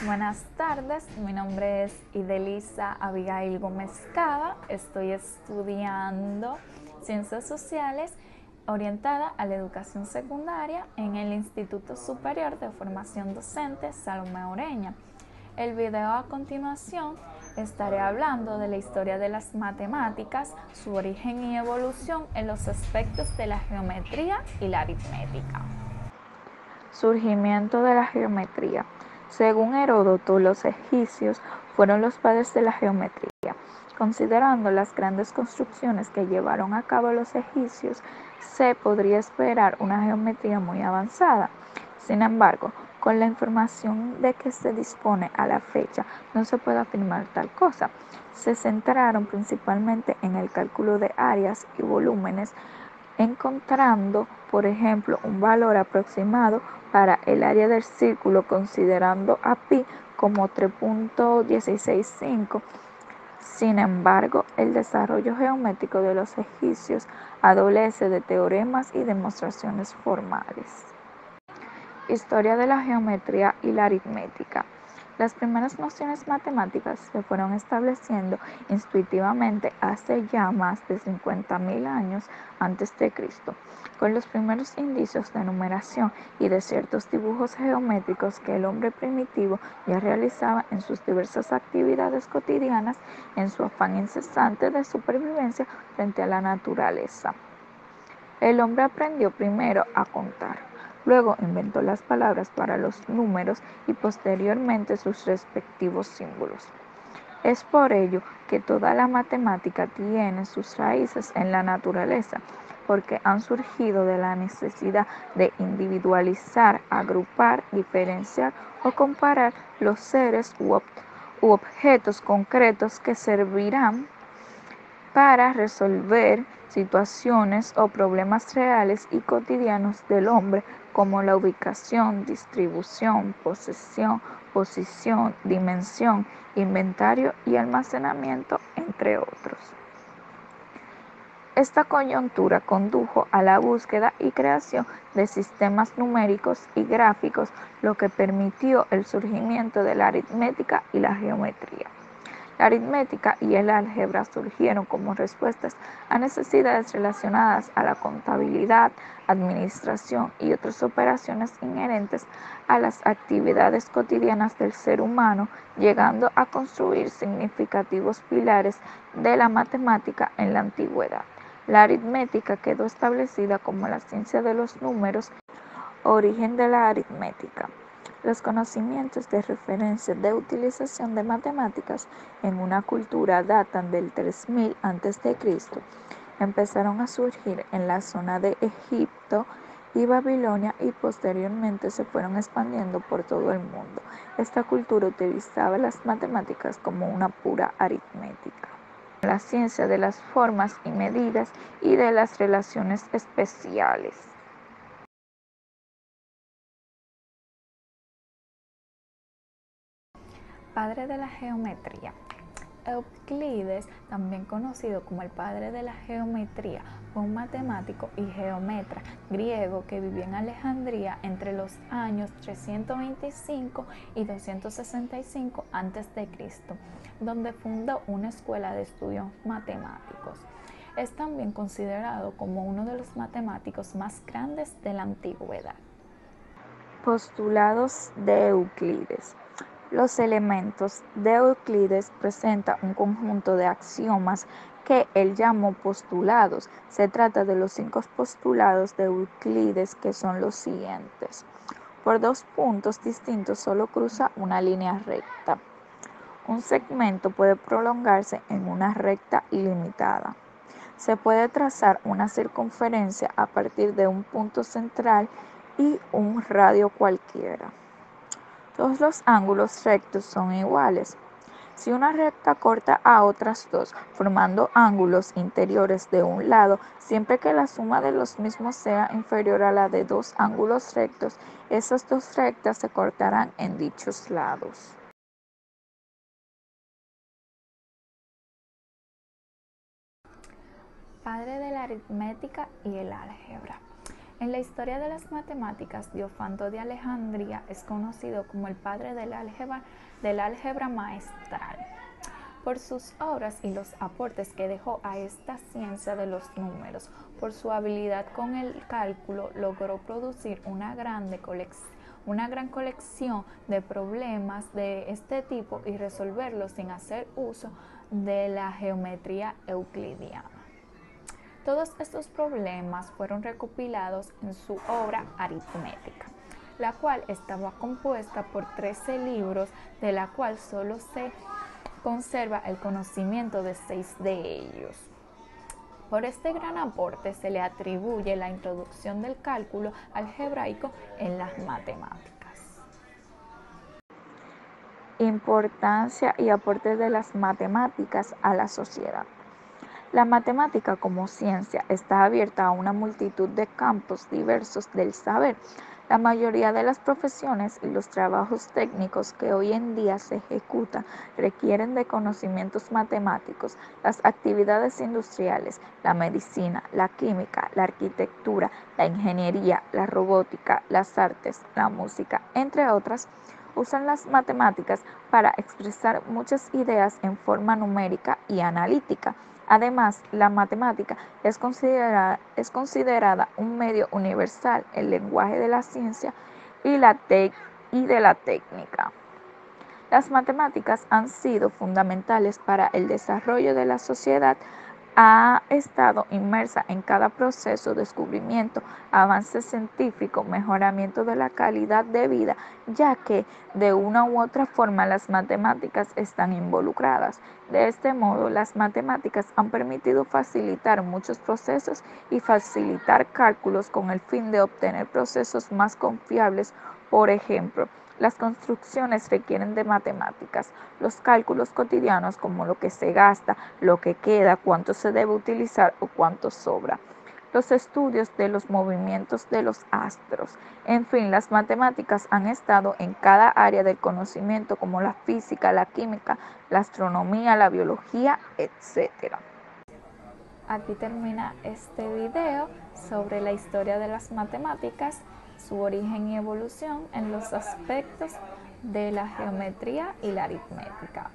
Buenas tardes, mi nombre es Idelisa Abigail Gómez Cava, estoy estudiando Ciencias Sociales orientada a la educación secundaria en el Instituto Superior de Formación Docente Salomé Oreña. El video a continuación estaré hablando de la historia de las matemáticas, su origen y evolución en los aspectos de la geometría y la aritmética. Surgimiento de la geometría. Según Heródoto, los egipcios fueron los padres de la geometría. Considerando las grandes construcciones que llevaron a cabo los egipcios, se podría esperar una geometría muy avanzada. Sin embargo, con la información de que se dispone a la fecha, no se puede afirmar tal cosa. Se centraron principalmente en el cálculo de áreas y volúmenes, encontrando, por ejemplo, un valor aproximado para el área del círculo considerando a pi como 3.165. Sin embargo, el desarrollo geométrico de los egipcios adolece de teoremas y demostraciones formales. Historia de la geometría y la aritmética. Las primeras nociones matemáticas se fueron estableciendo intuitivamente hace ya más de 50.000 años antes de Cristo, con los primeros indicios de numeración y de ciertos dibujos geométricos que el hombre primitivo ya realizaba en sus diversas actividades cotidianas en su afán incesante de supervivencia frente a la naturaleza. El hombre aprendió primero a contar, luego inventó las palabras para los números y posteriormente sus respectivos símbolos. Es por ello que toda la matemática tiene sus raíces en la naturaleza, porque han surgido de la necesidad de individualizar, agrupar, diferenciar o comparar los seres u objetos concretos que servirán para resolver situaciones o problemas reales y cotidianos del hombre, como la ubicación, distribución, posesión, posición, dimensión, inventario y almacenamiento, entre otros. Esta coyuntura condujo a la búsqueda y creación de sistemas numéricos y gráficos, lo que permitió el surgimiento de la aritmética y la geometría. La aritmética y el álgebra surgieron como respuestas a necesidades relacionadas a la contabilidad, administración y otras operaciones inherentes a las actividades cotidianas del ser humano, llegando a construir significativos pilares de la matemática en la antigüedad. La aritmética quedó establecida como la ciencia de los números. Origen de la aritmética. Los conocimientos de referencia de utilización de matemáticas en una cultura datan del 3000 a.C. Empezaron a surgir en la zona de Egipto y Babilonia y posteriormente se fueron expandiendo por todo el mundo. Esta cultura utilizaba las matemáticas como una pura aritmética. La ciencia de las formas y medidas y de las relaciones especiales. Padre de la geometría. Euclides, también conocido como el padre de la geometría, fue un matemático y geómetra griego que vivió en Alejandría entre los años 325 y 265 a.C., donde fundó una escuela de estudios matemáticos. Es también considerado como uno de los matemáticos más grandes de la antigüedad. Postulados de Euclides. Los elementos de Euclides presentan un conjunto de axiomas que él llamó postulados. Se trata de los 5 postulados de Euclides, que son los siguientes. Por 2 puntos distintos solo cruza una línea recta. Un segmento puede prolongarse en una recta ilimitada. Se puede trazar una circunferencia a partir de un punto central y un radio cualquiera. Todos los ángulos rectos son iguales. Si una recta corta a otras dos, formando ángulos interiores de un lado, siempre que la suma de los mismos sea inferior a la de 2 ángulos rectos, esas 2 rectas se cortarán en dichos lados. Padre de la aritmética y el álgebra. En la la historia de las matemáticas, Diofanto de Alejandría es conocido como el padre del álgebra maestral, por sus obras y los aportes que dejó a esta ciencia de los números. Por su habilidad con el cálculo, logró producir una gran colección de problemas de este tipo y resolverlos sin hacer uso de la geometría euclidiana. Todos estos problemas fueron recopilados en su obra aritmética, la cual estaba compuesta por 13 libros, de la cual solo se conserva el conocimiento de 6 de ellos. Por este gran aporte se le atribuye la introducción del cálculo algebraico en las matemáticas. Importancia y aporte de las matemáticas a la sociedad. La matemática como ciencia está abierta a una multitud de campos diversos del saber. La mayoría de las profesiones y los trabajos técnicos que hoy en día se ejecutan requieren de conocimientos matemáticos. Las actividades industriales, la medicina, la química, la arquitectura, la ingeniería, la robótica, las artes, la música, entre otras, usan las matemáticas para expresar muchas ideas en forma numérica y analítica. Además, la matemática es considerada un medio universal, el lenguaje de la ciencia y de la técnica. Las matemáticas han sido fundamentales para el desarrollo de la sociedad. Ha estado inmersa en cada proceso, descubrimiento, avance científico, mejoramiento de la calidad de vida, ya que de una u otra forma las matemáticas están involucradas. De este modo, las matemáticas han permitido facilitar muchos procesos y facilitar cálculos con el fin de obtener procesos más confiables. Por ejemplo, las construcciones requieren de matemáticas. Los cálculos cotidianos, como lo que se gasta, lo que queda, cuánto se debe utilizar o cuánto sobra. Los estudios de los movimientos de los astros. En fin, las matemáticas han estado en cada área del conocimiento, como la física, la química, la astronomía, la biología, etc. Aquí termina este video sobre la historia de las matemáticas, su origen y evolución en los aspectos de la geometría y la aritmética.